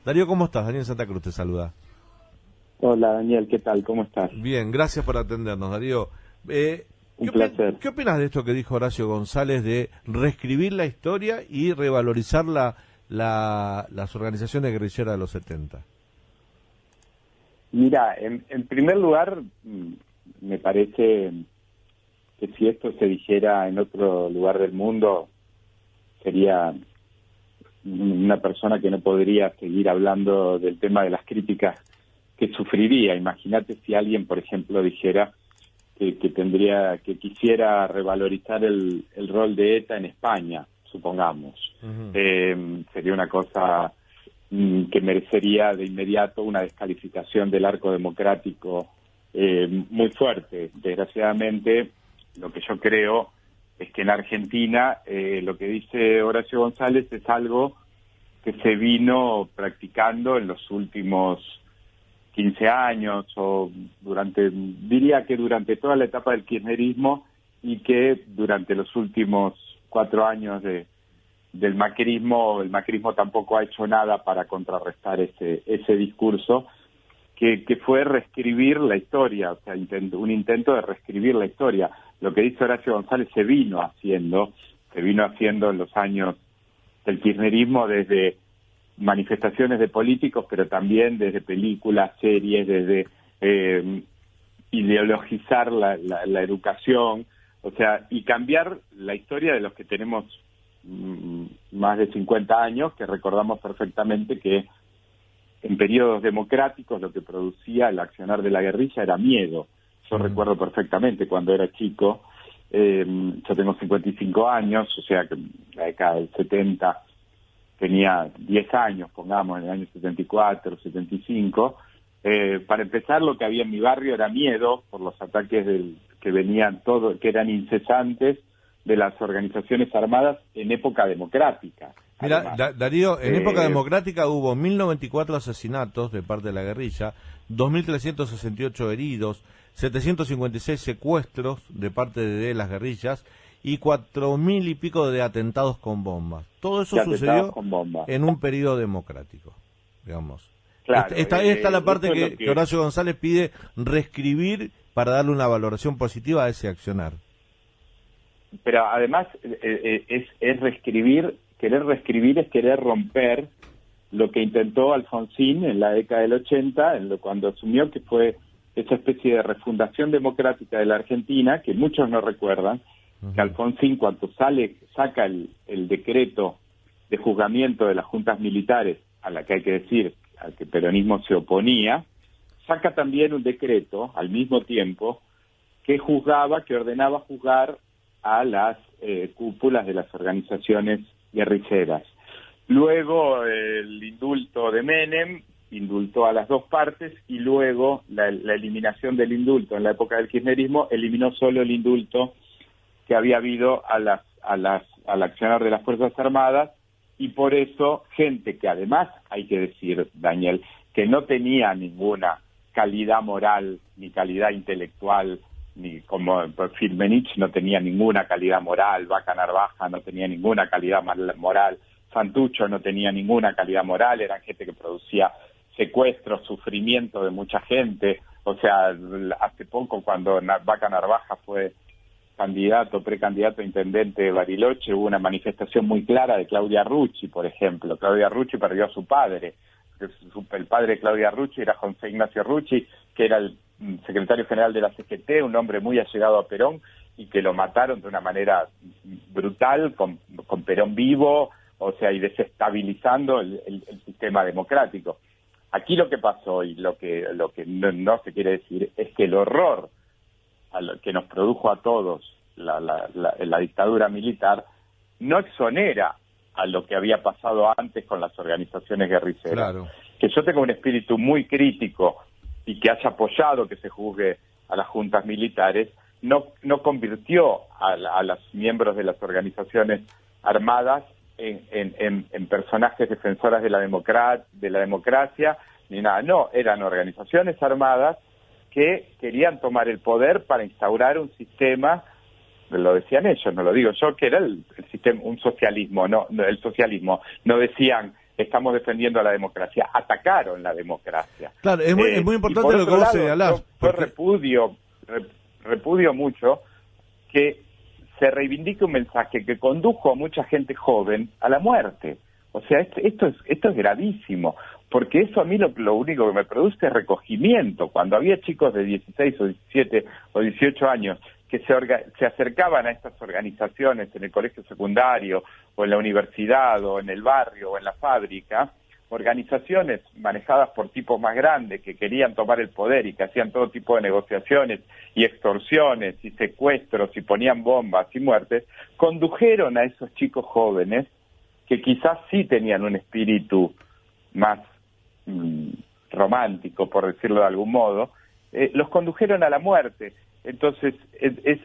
Darío, ¿cómo estás? Daniel Santa Cruz te saluda. Hola Daniel, ¿qué tal? ¿Cómo estás? Bien, gracias por atendernos, Darío. Un placer. ¿Qué opinas de esto que dijo Horacio González de reescribir la historia y revalorizar las organizaciones guerrilleras de los 70? Mira, en primer lugar, me parece que si esto se dijera en otro lugar del mundo, sería una persona que no podría seguir hablando del tema de las críticas que sufriría. Imagínate si alguien, por ejemplo, dijera que quisiera revalorizar el rol de ETA en España, supongamos. Sería una cosa que merecería de inmediato una descalificación del arco democrático muy fuerte. Desgraciadamente, lo que yo creo es que en Argentina lo que dice Horacio González es algo que se vino practicando en los últimos 15 años o diría que durante toda la etapa del kirchnerismo, y que durante los últimos 4 años del macrismo, el macrismo tampoco ha hecho nada para contrarrestar ese discurso que fue reescribir la historia, o sea, un intento de reescribir la historia. Lo que dice Horacio González se vino haciendo en los años del kirchnerismo, desde manifestaciones de políticos, pero también desde películas, series, desde ideologizar la educación, o sea, y cambiar la historia de los que tenemos más de 50 años, que recordamos perfectamente que en periodos democráticos lo que producía el accionar de la guerrilla era miedo. Yo recuerdo perfectamente cuando era chico, yo tengo 55 años, o sea que en la década del 70 tenía 10 años, pongamos, en el año 74, 75. Para empezar, lo que había en mi barrio era miedo por los ataques que venían que eran incesantes de las organizaciones armadas en época democrática. Mira, Darío, en época democrática hubo 1094 asesinatos de parte de la guerrilla, 2368 heridos, 756 secuestros de parte de las guerrillas y 4000 y pico de atentados con bombas. Todo eso sucedió en un periodo democrático, digamos. Claro, Esta es la parte que Horacio González pide reescribir para darle una valoración positiva a ese accionar. Pero además es reescribir, querer reescribir es querer romper lo que intentó Alfonsín en la década del 80, cuando asumió, que fue esa especie de refundación democrática de la Argentina, que muchos no recuerdan, que Alfonsín, cuando saca el decreto de juzgamiento de las juntas militares, a la que hay que decir al que el peronismo se oponía, saca también un decreto al mismo tiempo que ordenaba juzgar a las cúpulas de las organizaciones guerrilleras. Luego el indulto de Menem indultó a las dos partes, y luego la eliminación del indulto en la época del kirchnerismo eliminó solo el indulto que había habido al accionar de las Fuerzas Armadas, y por eso gente que además, hay que decir, Daniel, que no tenía ninguna calidad moral ni calidad intelectual, ni como Firmenich no tenía ninguna calidad moral, Vaca Narvaja no tenía ninguna calidad moral, Santucho no tenía ninguna calidad moral, eran gente que producía secuestros, sufrimiento de mucha gente. O sea, hace poco, cuando Vaca Narvaja fue precandidato a intendente de Bariloche, hubo una manifestación muy clara de Claudia Rucci, por ejemplo. Claudia Rucci perdió a su padre. El padre de Claudia Rucci era José Ignacio Rucci, que era el secretario general de la CGT, un hombre muy allegado a Perón, y que lo mataron de una manera brutal, con Perón vivo, o sea, y desestabilizando el sistema democrático. Aquí lo que pasó, y lo que no se quiere decir, es que el horror que nos produjo a todos la dictadura militar no exonera a lo que había pasado antes con las organizaciones guerrilleras. Claro. Que yo tengo un espíritu muy crítico y que haya apoyado que se juzgue a las juntas militares, no convirtió a los miembros de las organizaciones armadas en personajes defensoras de la democracia, ni nada. No, eran organizaciones armadas que querían tomar el poder para instaurar un sistema, lo decían ellos, no lo digo yo, que era el sistema, un socialismo, no el socialismo. No decían estamos defendiendo la democracia. Atacaron la democracia. Claro, es muy importante lo que vos señalás. Yo repudio mucho que se reivindique un mensaje que condujo a mucha gente joven a la muerte. O sea, esto es gravísimo, porque eso a mí lo único que me produce es recogimiento. Cuando había chicos de 16 o 17 o 18 años que se acercaban a estas organizaciones en el colegio secundario o en la universidad o en el barrio o en la fábrica, organizaciones manejadas por tipos más grandes que querían tomar el poder y que hacían todo tipo de negociaciones y extorsiones y secuestros y ponían bombas y muertes, condujeron a esos chicos jóvenes que quizás sí tenían un espíritu más romántico, por decirlo de algún modo, los condujeron a la muerte. Entonces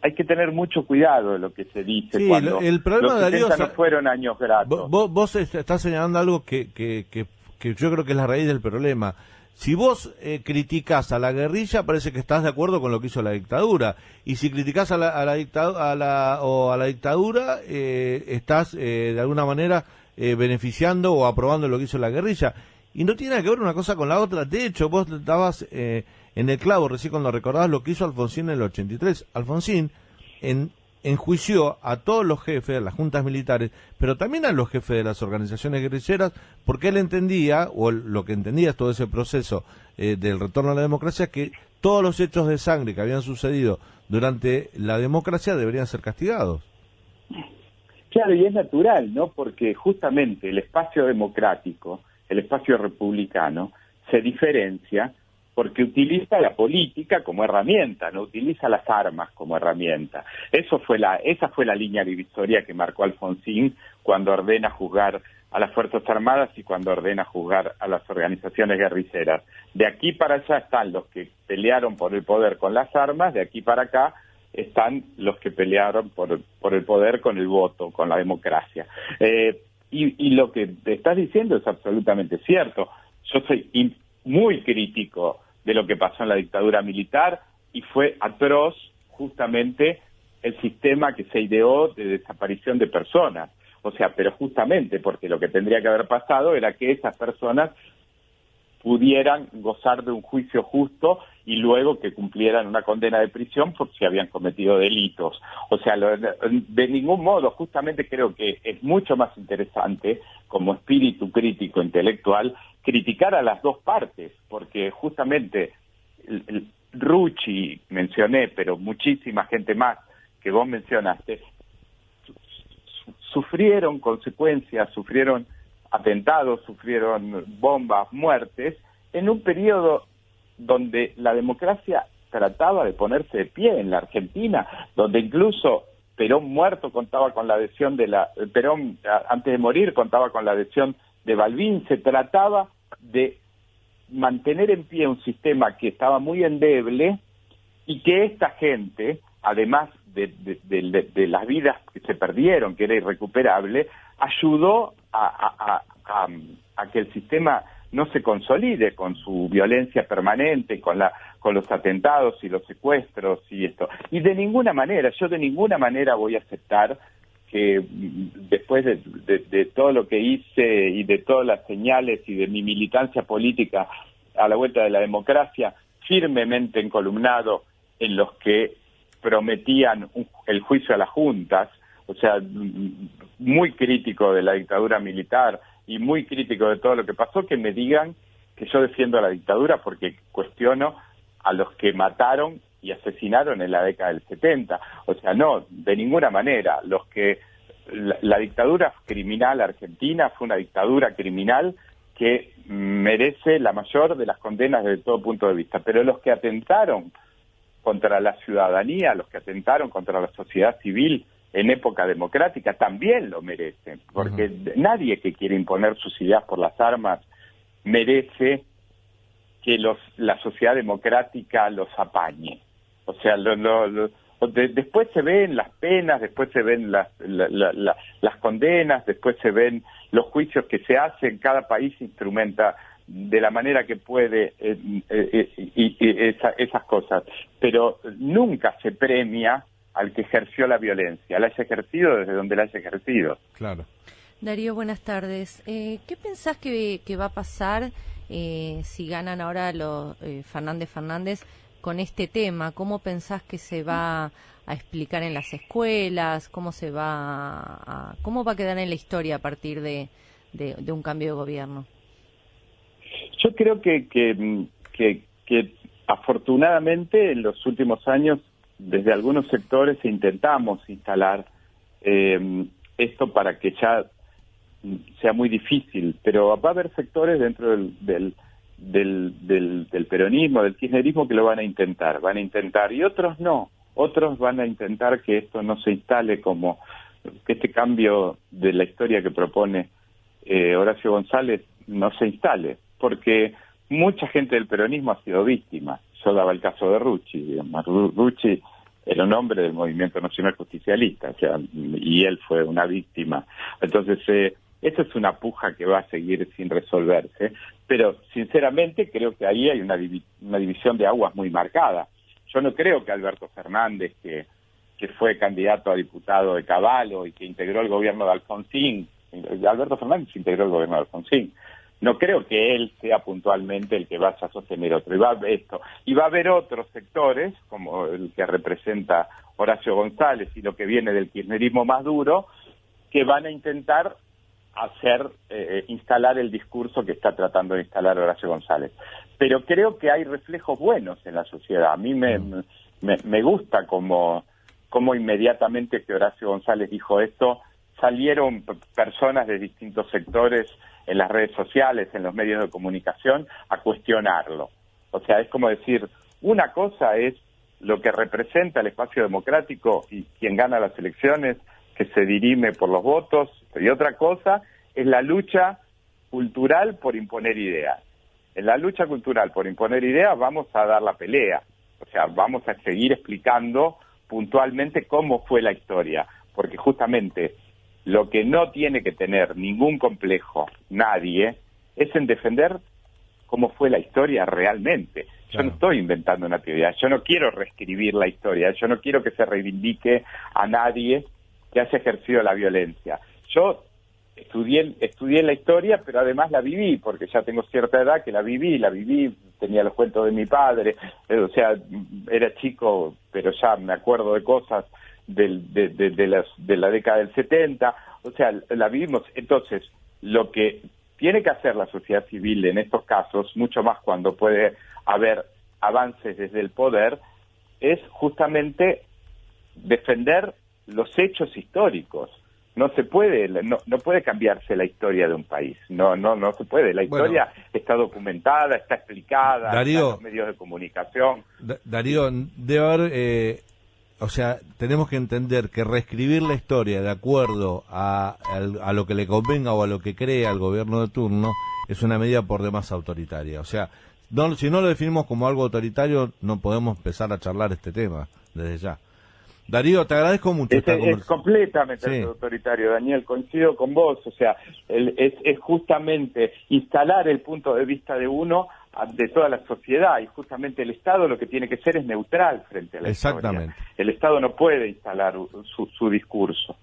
hay que tener mucho cuidado de lo que se dice, sí, cuando el problema, los 70 no fueron años gratos. Vos estás señalando algo que yo creo que es la raíz del problema. Si vos criticás a la guerrilla, parece que estás de acuerdo con lo que hizo la dictadura, y si criticás a la dictadura, estás de alguna manera beneficiando o aprobando lo que hizo la guerrilla. Y no tiene nada que ver una cosa con la otra. De hecho, vos estabas en el clavo recién cuando recordabas lo que hizo Alfonsín en el 83. Alfonsín enjuició a todos los jefes de las juntas militares, pero también a los jefes de las organizaciones guerrilleras, porque él entendía, o lo que entendía es todo ese proceso del retorno a la democracia, que todos los hechos de sangre que habían sucedido durante la democracia deberían ser castigados. Claro, y es natural, ¿no? Porque justamente el espacio democrático, el espacio republicano, se diferencia porque utiliza la política como herramienta, no utiliza las armas como herramienta. Esa fue la línea divisoria que marcó Alfonsín cuando ordena juzgar a las Fuerzas Armadas y cuando ordena juzgar a las organizaciones guerrilleras. De aquí para allá están los que pelearon por el poder con las armas, de aquí para acá están los que pelearon por el poder con el voto, con la democracia. Y lo que te estás diciendo es absolutamente cierto. Yo soy muy crítico de lo que pasó en la dictadura militar y fue atroz justamente el sistema que se ideó de desaparición de personas. O sea, pero justamente porque lo que tendría que haber pasado era que esas personas pudieran gozar de un juicio justo y luego que cumplieran una condena de prisión por si habían cometido delitos. O sea, de ningún modo, justamente creo que es mucho más interesante, como espíritu crítico intelectual, criticar a las dos partes, porque justamente Rucci mencioné, pero muchísima gente más que vos mencionaste, sufrieron consecuencias, sufrieron atentados, sufrieron bombas, muertes, en un periodo donde la democracia trataba de ponerse de pie en la Argentina, donde incluso Perón muerto contaba con la adhesión Perón antes de morir contaba con la adhesión de Balbín. Se trataba de mantener en pie un sistema que estaba muy endeble y que esta gente, además de las vidas que se perdieron, que era irrecuperable, ayudó a que el sistema no se consolide con su violencia permanente, con los atentados y los secuestros y esto. Y yo de ninguna manera voy a aceptar que después de todo lo que hice y de todas las señales y de mi militancia política a la vuelta de la democracia, firmemente encolumnado en los que prometían el juicio a las juntas, o sea, muy crítico de la dictadura militar y muy crítico de todo lo que pasó, que me digan que yo defiendo a la dictadura porque cuestiono a los que mataron y asesinaron en la década del 70. O sea, no, de ninguna manera. La dictadura criminal argentina fue una dictadura criminal que merece la mayor de las condenas desde todo punto de vista. Pero los que atentaron contra la ciudadanía, los que atentaron contra la sociedad civil en época democrática, también lo merecen, porque nadie que quiere imponer sus ideas por las armas merece que la sociedad democrática los apañe. O sea, después se ven las penas, después se ven las condenas, después se ven los juicios que se hacen, cada país instrumenta de la manera que puede esas cosas, pero nunca se premia al que ejerció la violencia, la haya ejercido desde donde la haya ejercido. Claro. Darío, buenas tardes. ¿Qué pensás que va a pasar si ganan ahora los Fernández con este tema? ¿Cómo pensás que se va a explicar en las escuelas? ¿Cómo va a quedar en la historia a partir de un cambio de gobierno? Yo creo que afortunadamente en los últimos años desde algunos sectores intentamos instalar esto para que ya sea muy difícil, pero va a haber sectores dentro del peronismo, del kirchnerismo que lo van a intentar y otros no, otros van a intentar que esto no se instale como que este cambio de la historia que propone Horacio González no se instale, porque mucha gente del peronismo ha sido víctima. Yo daba el caso de Rucci, digamos. Rucci era un hombre del movimiento nacional justicialista, o sea, y él fue una víctima. Entonces, esa es una puja que va a seguir sin resolverse, pero sinceramente creo que ahí hay una división de aguas muy marcada. Yo no creo que Alberto Fernández, que fue candidato a diputado de Cavallo y que integró el gobierno de Alfonsín, Alberto Fernández integró el gobierno de Alfonsín, no creo que él sea puntualmente el que vaya a sostener otro. Y va a haber otros sectores, como el que representa Horacio González y lo que viene del kirchnerismo más duro, que van a intentar instalar el discurso que está tratando de instalar Horacio González. Pero creo que hay reflejos buenos en la sociedad. A mí me gusta como inmediatamente que Horacio González dijo esto, salieron personas de distintos sectores en las redes sociales, en los medios de comunicación, a cuestionarlo. O sea, es como decir, una cosa es lo que representa el espacio democrático y quien gana las elecciones, que se dirime por los votos, y otra cosa es la lucha cultural por imponer ideas. En la lucha cultural por imponer ideas vamos a dar la pelea, o sea, vamos a seguir explicando puntualmente cómo fue la historia, porque justamente lo que no tiene que tener ningún complejo nadie es en defender cómo fue la historia realmente. Claro. Yo no estoy inventando una teoría, yo no quiero reescribir la historia, yo no quiero que se reivindique a nadie que haya ejercido la violencia. Yo estudié la historia, pero además la viví, porque ya tengo cierta edad que la viví, tenía los cuentos de mi padre, o sea, era chico, pero ya me acuerdo de cosas de la década del 70, o sea, la vivimos. Entonces, lo que tiene que hacer la sociedad civil en estos casos, mucho más cuando puede haber avances desde el poder, es justamente defender los hechos históricos. No se puede, no puede cambiarse la historia de un país. No se puede. La historia está documentada, está explicada, Darío, está en los medios de comunicación. Darío, debe haber, o sea, tenemos que entender que reescribir la historia de acuerdo a lo que le convenga o a lo que crea el gobierno de turno es una medida por demás autoritaria. O sea, si no lo definimos como algo autoritario, no podemos empezar a charlar este tema desde ya. Darío, te agradezco mucho. Es completamente autoritario, Daniel, coincido con vos, o sea, es justamente instalar el punto de vista de uno, de toda la sociedad, y justamente el Estado lo que tiene que ser es neutral frente a la Exactamente. historia. El Estado no puede instalar su discurso.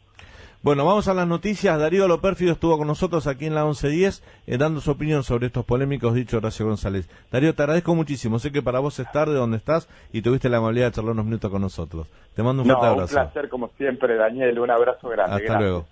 Bueno, vamos a las noticias. Darío Lopérfido estuvo con nosotros aquí en la 1110 dando su opinión sobre estos polémicos dichos de Horacio González. Darío, te agradezco muchísimo. Sé que para vos es tarde donde estás y tuviste la amabilidad de charlar unos minutos con nosotros. Te mando un fuerte abrazo. Un placer como siempre, Daniel. Un abrazo grande. Hasta luego.